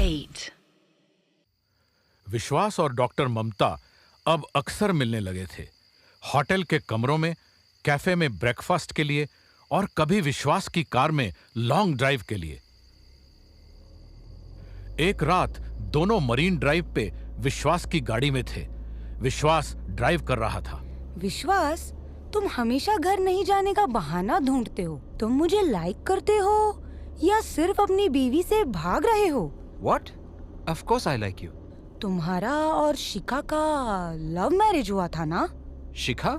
8. विश्वास और डॉक्टर ममता अब अक्सर मिलने लगे थे, होटल के कमरों में, कैफे में ब्रेकफास्ट के लिए और कभी विश्वास की कार में लॉन्ग ड्राइव के लिए। एक रात दोनों मरीन ड्राइव पे विश्वास की गाड़ी में थे। विश्वास ड्राइव कर रहा था। विश्वास, तुम हमेशा घर नहीं जाने का बहाना ढूंढते हो। तुम मुझे लाइक करते हो या सिर्फ अपनी बीवी से भाग रहे हो? What? Of course I like you. तुम्हारा और शिखा का लव मैरिज हुआ था ना? शिखा?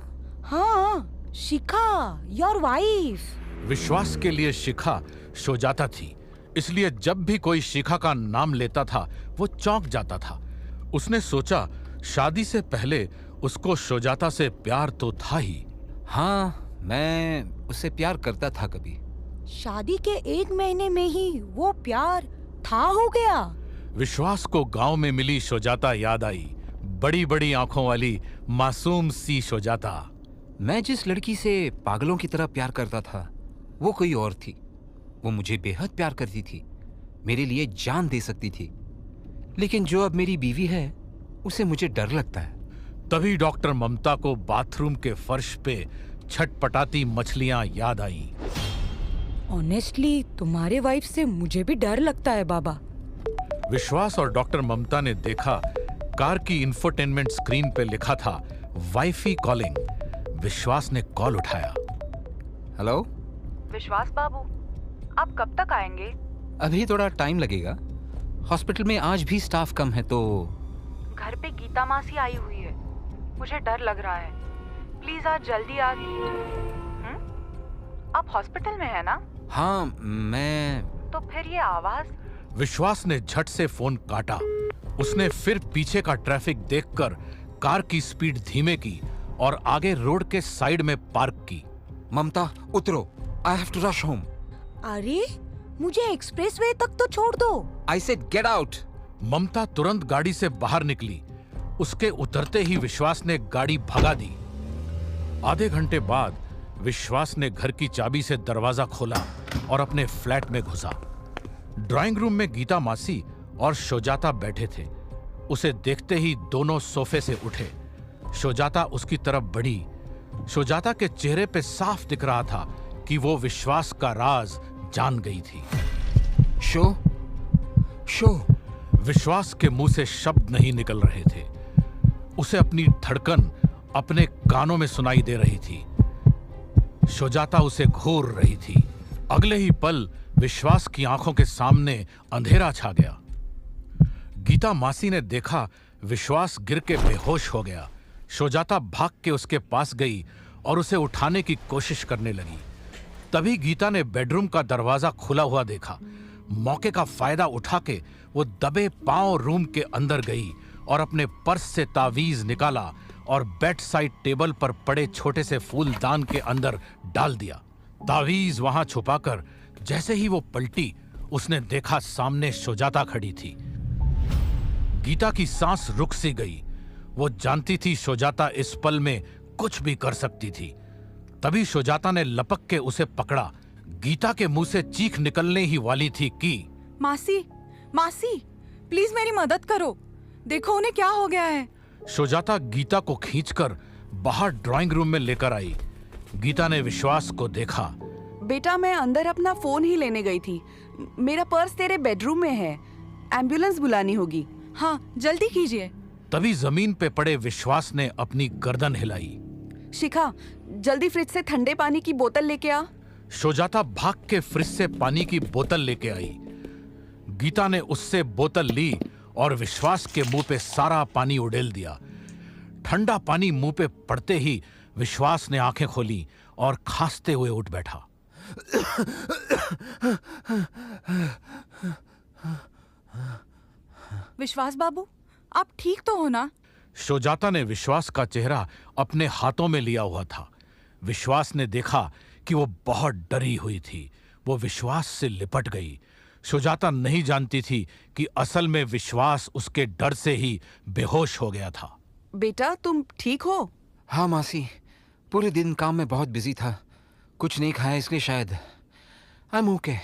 हाँ, शिखा, योर वाइफ। विश्वास के लिए शिखा सुजाता थी, इसलिए जब भी कोई शिखा का नाम लेता था वो चौंक जाता था। उसने सोचा शादी से पहले उसको सुजाता से प्यार तो था ही। हाँ, मैं उससे प्यार करता था कभी। शादी के 1 महीने में ही वो प्यार था हो गया। विश्वास को गांव में मिली सुजाता याद आई, बड़ी बड़ी आंखों वाली मासूम सी सुजाता। मैं जिस लड़की से पागलों की तरह प्यार करता था वो कोई और थी। वो मुझे बेहद प्यार करती थी, मेरे लिए जान दे सकती थी। लेकिन जो अब मेरी बीवी है उसे मुझे डर लगता है। तभी डॉक्टर ममता को बाथरूम के फर्श पे छटपटाती मछलियां याद आईं। ऑनेस्टली तुम्हारे वाइफ से मुझे भी डर लगता है बाबा। विश्वास और डॉक्टर ममता ने देखा कार की इंफोटेनमेंट स्क्रीन पे लिखा था वाइफी कॉलिंग। विश्वास ने कॉल उठाया। हेलो विश्वास बाबू, आप कब तक आएंगे? अभी थोड़ा टाइम लगेगा। हॉस्पिटल में आज भी स्टाफ कम है तो। घर पे गीता मासी आई हुई है, मुझे डर लग रहा है। प्लीज आज जल्दी आ। आप हॉस्पिटल में है ना? हाँ, मैं। तो फिर ये आवाज? विश्वास ने झट से फोन काटा। उसने फिर पीछे का ट्रैफिक देखकर कार की स्पीड धीमे की और आगे रोड के साइड में पार्क की। ममता उतरो, I have to rush home. अरे मुझे एक्सप्रेसवे तक तो छोड़ दो। I said get out. Mamata तुरंत गाड़ी से बाहर निकली। उसके उतरते ही विश्वास ने गाड़ी भगा दी। आधे घंटे बाद विश्वास ने घर की चाबी से दरवाजा खोला और अपने फ्लैट में घुसा। ड्राइंग रूम में गीता मासी और सुजाता बैठे थे। उसे देखते ही दोनों सोफे से उठे। सुजाता उसकी तरफ बढ़ी। सुजाता के चेहरे पे साफ दिख रहा था कि वो विश्वास का राज जान गई थी। Show show. विश्वास के मुंह से शब्द नहीं निकल रहे थे। उसे अपनी धड़कन अपने कानों में सुनाई दे रही थी। सुजाता उसे घूर रही थी। अगले ही पल विश्वास की आंखों के सामने अंधेरा छा गया। गीता मासी ने देखा विश्वास गिर के बेहोश हो गया। सुजाता भाग के उसके पास गई और उसे उठाने की कोशिश करने लगी। तभी गीता ने बेडरूम का दरवाजा खुला हुआ देखा। मौके का फायदा उठा के वो दबे पांव रूम के अंदर गई और अपने पर्स से तावीज निकाला और बेड साइड टेबल पर पड़े छोटे से फूलदान के अंदर डाल दिया। तावीज वहां छुपाकर जैसे ही वो पलटी, उसने देखा सामने सुजाता खड़ी थी। गीता की सांस रुक सी गई। वो जानती थी सुजाता इस पल में कुछ भी कर सकती थी। तभी सुजाता ने लपक के उसे पकड़ा। गीता के मुंह से चीख निकलने ही वाली थी कि मासी, मासी, प्लीज मेरी मदद करो, देखो उन्हें क्या हो गया है। सुजाता गीता को खींचकर बाहर ड्राइंग रूम में लेकर आई। गीता ने विश्वास को देखा। बेटा, मैं अंदर अपना फोन ही लेने गई थी। मेरा पर्स तेरे बेडरूम में है, एम्बुलेंस बुलानी होगी। हाँ, जल्दी कीजिए। तभी जमीन पे पड़े विश्वास ने अपनी गर्दन हिलाई। शिखा, जल्दी फ्रिज से ठंडे पानी की बोतल लेके आ। सुजाता भाग के फ्रिज से पानी की बोतल लेके आई। गीता ने उससे बोतल ली और विश्वास के मुंह पे सारा पानी उड़ेल दिया। ठंडा पानी मुंह पे पड़ते ही विश्वास ने आंखें खोली और खांसते हुए उठ बैठा। विश्वास बाबू, आप ठीक तो हो ना? सुजाता ने विश्वास का चेहरा अपने हाथों में लिया हुआ था। विश्वास ने देखा कि वो बहुत डरी हुई थी। वो विश्वास से लिपट गई। सुजाता नहीं जानती थी कि असल में विश्वास उसके डर से ही बेहोश हो गया था। बेटा, तुम ठीक हो? हाँ मासी, पूरे दिन काम में बहुत बिजी था, कुछ नहीं खाया इसलिए शायद। I am okay.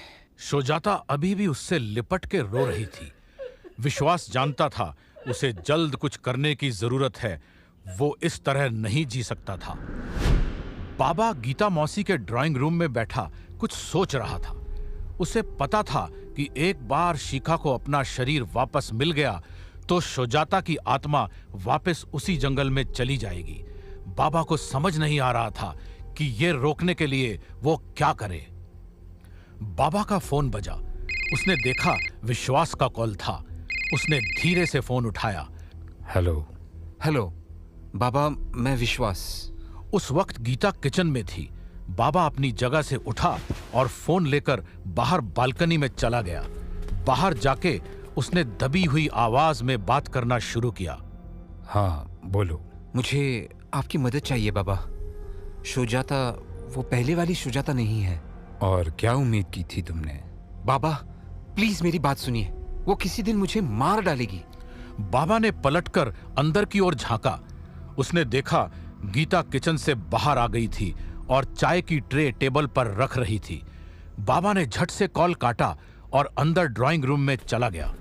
सुजाता अभी भी उससे लिपट के रो रही थी। विश्वास जानता था उसे जल्द कुछ करने की जरूरत है, वो इस तरह नहीं जी सकता था। बाबा गीता मौसी के ड्राइंग रूम में बैठा कुछ सोच रहा था। उसे पता था कि एक बार शिखा को अपना शरीर वापस मिल गया तो सुजाता की आत्मा वापस उसी जंगल में चली जाएगी। बाबा को समझ नहीं आ रहा था कि ये रोकने के लिए वो क्या करे। बाबा का फोन बजा। उसने देखा विश्वास का कॉल था। उसने धीरे से फोन उठाया। हेलो। हेलो बाबा, मैं विश्वास। उस वक्त गीता किचन में थी। बाबा अपनी जगह से उठा और फोन लेकर बाहर बालकनी में चला गया। बाहर जाके उसने दबी हुई आवाज में बात करना शुरू किया। हाँ बोलो। मुझे आपकी मदद चाहिए बाबा। सुजाता वो पहले वाली सुजाता नहीं है। और क्या उम्मीद की थी तुमने? बाबा प्लीज मेरी बात सुनिए, वो किसी दिन मुझे मार डालेगी। बाबा ने पलटकर अंदर की ओर झांका। उसने देखा गीता किचन से बाहर आ गई थी और चाय की ट्रे टेबल पर रख रही थी। बाबा ने झट से कॉल काटा और अंदर ड्राइंग रूम में चला गया।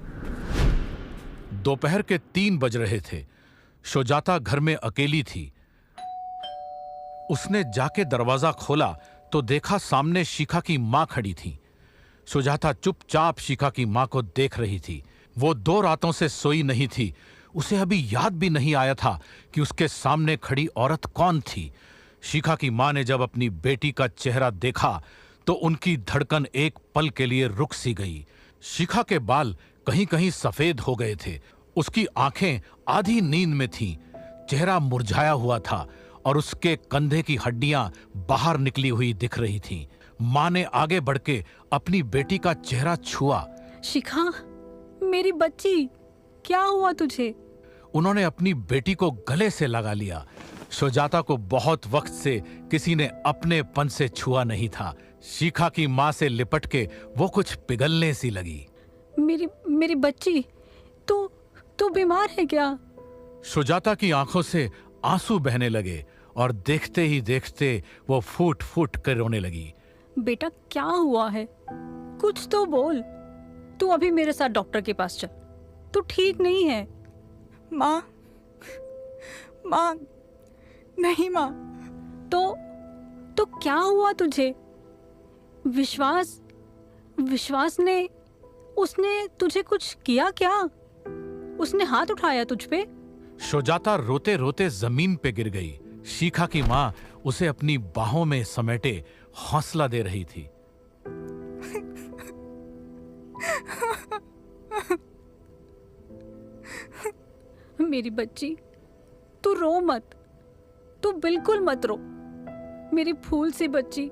दोपहर के 3 बज रहे थे। सुजाता घर में अकेली थी। उसने जाके दरवाजा खोला तो देखा सामने शिखा की मां खड़ी थी। सुजाता चुपचाप शिखा की मां को देख रही थी। वो 2 रातों से सोई नहीं थी। उसे अभी याद भी नहीं आया था कि उसके सामने खड़ी औरत कौन थी। शिखा की मां ने जब अपनी बेटी का चेहरा देखा तो उनकी धड़कन एक पल के लिए रुक सी गई। शिखा के बाल कहीं कहीं सफेद हो गए थे। उसकी आंखें आधी नींद में थीं। चेहरा मुरझाया हुआ था और उसके कंधे की हड्डियां बाहर निकली हुई दिख रही थीं। मां ने आगे बढ़ के अपनी बेटी का चेहरा छुआ। शिखा, मेरी बच्ची, क्या हुआ तुझे? उन्होंने अपनी बेटी को गले से लगा लिया। सुजाता को बहुत वक्त से किसी ने अपनेपन से छुआ नहीं था। शिखा की मां से लिपट के वो कुछ पिघलने सी लगी। मेरी बच्ची, तू बीमार है क्या? सुजाता की आंखों से आंसू बहने लगे और देखते ही देखते वो फूट फूट कर रोने लगी। बेटा क्या हुआ है? कुछ तो बोल। तू अभी मेरे साथ डॉक्टर के पास चल। तू ठीक नहीं है। माँ, नहीं माँ। तो क्या हुआ तुझे? विश्वास ने उसने तुझे कुछ किया क्या? उसने हाथ उठाया तुझ पे? सुजाता रोते रोते जमीन पे गिर गई। शिखा की मां उसे अपनी बाहों में समेटे हौसला दे रही थी। मेरी बच्ची, तू रो मत। तू बिल्कुल मत रो। मेरी फूल सी बच्ची,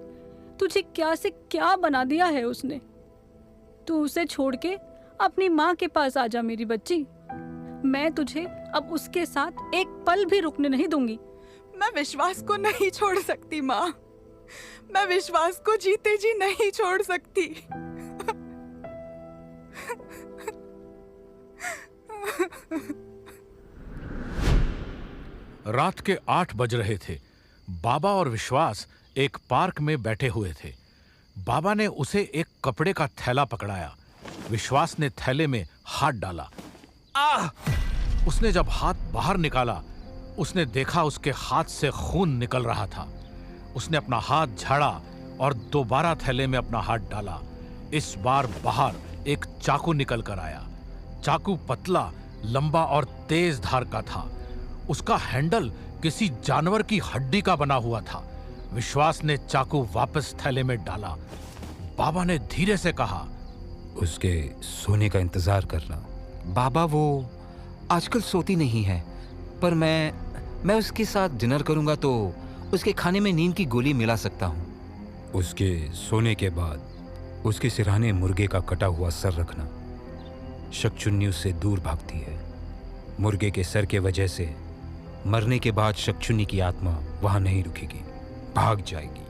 तुझे क्या से क्या बना दिया है उसने। तू उसे छोड़ के अपनी माँ के पास आ जा मेरी बच्ची। मैं तुझे अब उसके साथ एक पल भी रुकने नहीं दूंगी। मैं विश्वास को नहीं छोड़ सकती माँ। मैं विश्वास को जीते जी नहीं छोड़ सकती। रात के 8 बज रहे थे। बाबा और विश्वास एक पार्क में बैठे हुए थे। बाबा ने उसे एक कपड़े का थैला पकड़ाया। विश्वास ने थैले में हाथ डाला। आह! उसने जब हाथ बाहर निकाला, उसने देखा उसके हाथ से खून निकल रहा था। उसने अपना हाथ झाड़ा और दोबारा थैले में अपना हाथ डाला। इस बार बाहर एक चाकू निकल कर आया। चाकू पतला, लंबा और तेज धार का था। उसका हैंडल किसी जानवर की हड्डी का बना हुआ था। विश्वास ने चाकू वापस थैले में डाला। बाबा ने धीरे से कहा, उसके सोने का इंतजार करना। बाबा वो आजकल सोती नहीं है, पर मैं उसके साथ डिनर करूंगा तो उसके खाने में नींद की गोली मिला सकता हूँ। उसके सोने के बाद उसके सिरहाने मुर्गे का कटा हुआ सर रखना। शकचुन्नी उससे दूर भागती है। मुर्गे के सर के वजह से मरने के बाद शकचुन्नी की आत्मा वहां नहीं रुकेगी, भाग जाएगी।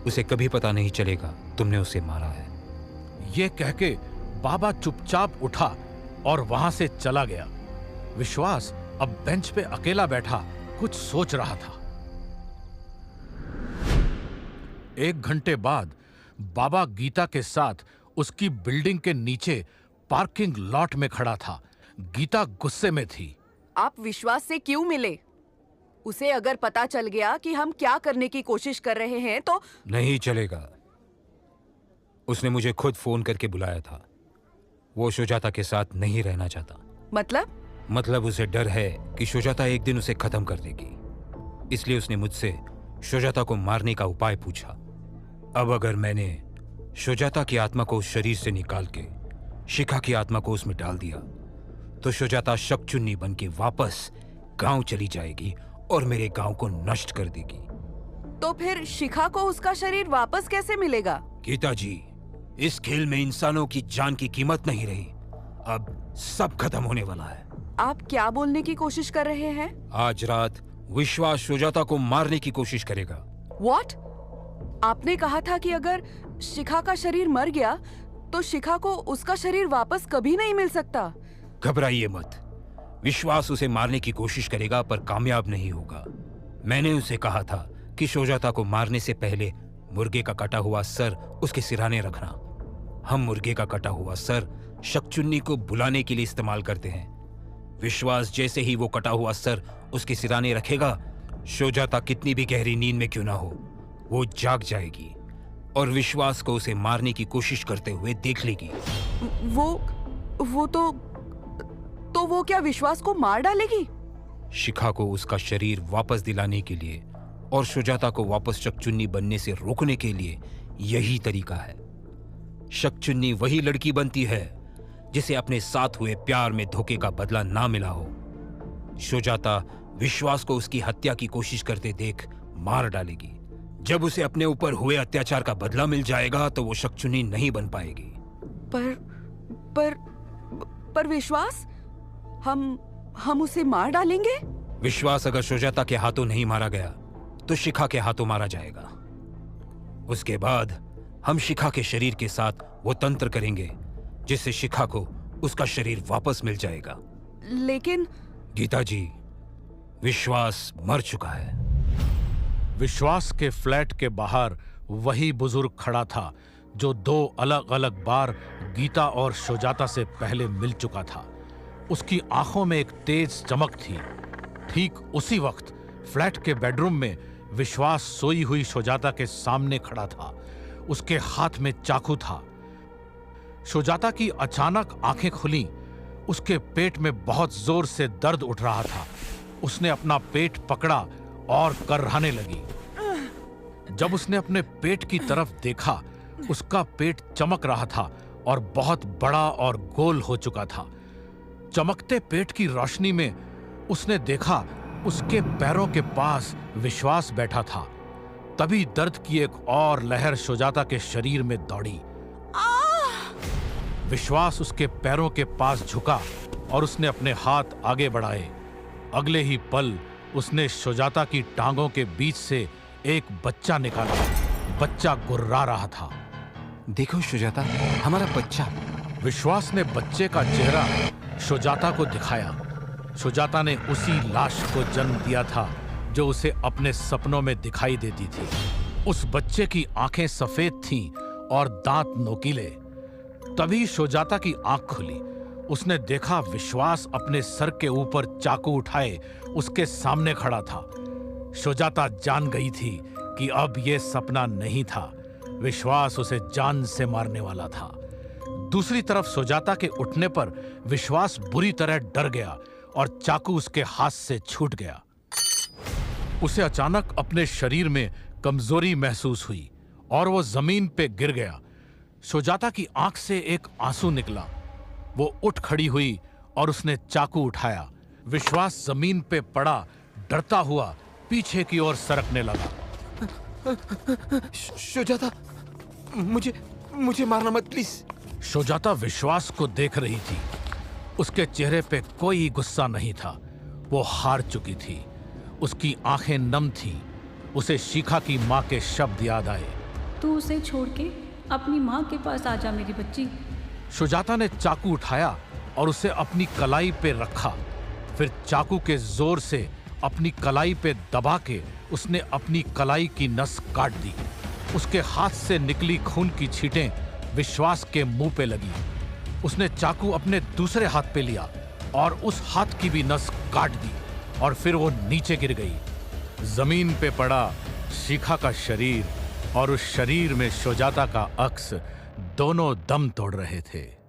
उसे कभी पता नहीं चलेगा तुमने उसे मारा है। यह कह के बाबा चुपचाप उठा और वहां से चला गया। विश्वास अब बेंच पे अकेला बैठा कुछ सोच रहा था। 1 घंटे बाद बाबा गीता के साथ उसकी बिल्डिंग के नीचे पार्किंग लॉट में खड़ा था। गीता गुस्से में थी। आप विश्वास से क्यों मिले? उसे अगर पता चल गया कि हम क्या करने की कोशिश कर रहे हैं तो नहीं चलेगा। उसने मुझे खुद फोन करके बुलाया था। वो सुजाता के साथ नहीं रहना चाहता। मतलब उसे डर है कि सुजाता एक दिन उसे खत्म कर देगी, इसलिए उसने मुझसे सुजाता को मारने का उपाय पूछा। अब अगर मैंने सुजाता की आत्मा को उस शरीर से निकाल के शिखा की आत्मा को उसमें डाल दिया तो सुजाता शकचुन्नी बन के वापस गांव चली जाएगी और मेरे गांव को नष्ट कर देगी। तो फिर शिखा को उसका शरीर वापस कैसे मिलेगा? गीता जी, इस खेल में इंसानों की जान की कीमत नहीं रही। अब सब खत्म होने वाला है। आप क्या बोलने की कोशिश कर रहे हैं? आज रात विश्वास सुजाता को मारने की कोशिश करेगा। What? आपने कहा था कि अगर शिखा का शरीर मर गया तो शिखा को उसका शरीर वापस कभी नहीं मिल सकता। घबराइए मत। विश्वास उसे मारने की कोशिश करेगा पर कामयाब नहीं होगा। मैंने उसे कहा था कि सुजाता को मारने से पहले मुर्गे का कटा हुआ सर उसके सिरहाने रखना। हम मुर्गे का कटा हुआ सर शकचुन्नी को बुलाने के लिए इस्तेमाल करते हैं। विश्वास जैसे ही वो कटा हुआ सर उसके सिरहाने रखेगा, सुजाता कितनी भी गहरी नींद में क्यों ना हो, वो जाग जाएगी और विश्वास को उसे मारने की कोशिश करते हुए देख लेगी। वो तो वो क्या विश्वास को मार डालेगी? शिखा को उसका शरीर वापस दिलाने के लिए और सुजाता को वापस शकचुन्नी बनने से रोकने के लिए यही तरीका है। शकचुन्नी वही लड़की बनती है जिसे अपने साथ हुए प्यार में धोखे का बदला ना मिला हो। सुजाता विश्वास को उसकी हत्या की कोशिश करते देख मार डालेगी। जब उसे अपने ऊपर हुए अत्याचार का बदला मिल जाएगा तो वो शकचुन्नी नहीं बन पाएगी। पर विश्वास, हम उसे मार डालेंगे? विश्वास अगर सुजाता के हाथों नहीं मारा गया तो शिखा के हाथों मारा जाएगा। उसके बाद हम शिखा के शरीर के साथ वो तंत्र करेंगे जिससे शिखा को उसका शरीर वापस मिल जाएगा। लेकिन गीता जी, विश्वास मर चुका है। विश्वास के फ्लैट के बाहर वही बुजुर्ग खड़ा था जो 2 अलग अलग बार गीता और सुजाता से पहले मिल चुका था। उसकी आंखों में एक तेज चमक थी। ठीक उसी वक्त फ्लैट के बेडरूम में विश्वास सोई हुई सुजाता के सामने खड़ा था। उसके हाथ में चाकू था। सुजाता की अचानक आंखें खुलीं। उसके पेट में बहुत जोर से दर्द उठ रहा था। उसने अपना पेट पकड़ा और कर्राने लगी। जब उसने अपने पेट की तरफ देखा, उसका पेट चमक रहा था और बहुत बड़ा और गोल हो चुका था। चमकते पेट की रोशनी में उसने देखा उसके पैरों के पास विश्वास बैठा था। तभी दर्द की एक और लहर सुजाता के शरीर में दौड़ी। विश्वास उसके पैरों के पास झुका और उसने अपने हाथ आगे बढ़ाए। अगले ही पल उसने सुजाता की टांगों के बीच से एक बच्चा निकाला। बच्चा गुर्रा रहा था। देखो सुजाता, हमारा बच्चा। विश्वास ने बच्चे का चेहरा सुजाता को दिखाया। सुजाता ने उसी लाश को जन्म दिया था जो उसे अपने सपनों में दिखाई देती थी। उस बच्चे की आंखें सफेद थीं और दांत नोकीले। तभी सुजाता की आंख खुली। उसने देखा विश्वास अपने सर के ऊपर चाकू उठाए उसके सामने खड़ा था। सुजाता जान गई थी कि अब यह सपना नहीं था। विश्वास उसे जान से मारने वाला था। दूसरी तरफ सुजाता के उठने पर विश्वास बुरी तरह डर गया और चाकू उसके हाथ से छूट गया। उसे अचानक अपने शरीर में कमजोरी महसूस हुई और वो जमीन पे गिर गया। सुजाता की आंख से एक आंसू निकला। वो उठ खड़ी हुई और उसने चाकू उठाया। विश्वास जमीन पे पड़ा, डरता हुआ पीछे की ओर सरकने लगा। सुजाता, मुझे मारना मत प्लीज। सुजाता विश्वास को देख रही थी। उसके चेहरे पे कोई गुस्सा नहीं था। वो हार चुकी थी। उसकी आंखें नम थीं। उसे शिखा की माँ के शब्द याद आए। तू उसे छोड़ के अपनी माँ के पास आ जा मेरी बच्ची। सुजाता ने चाकू उठाया और उसे अपनी कलाई पे रखा। फिर चाकू के जोर से अपनी कलाई पे दबा के उसने अपनी कलाई की नस काट दी। उसके हाथ से निकली खून की छींटें विश्वास के मुंह पे लगी। उसने चाकू अपने दूसरे हाथ पे लिया और उस हाथ की भी नस काट दी और फिर वो नीचे गिर गई। जमीन पे पड़ा शिखा का शरीर और उस शरीर में शुजाता का अक्स दोनों दम तोड़ रहे थे।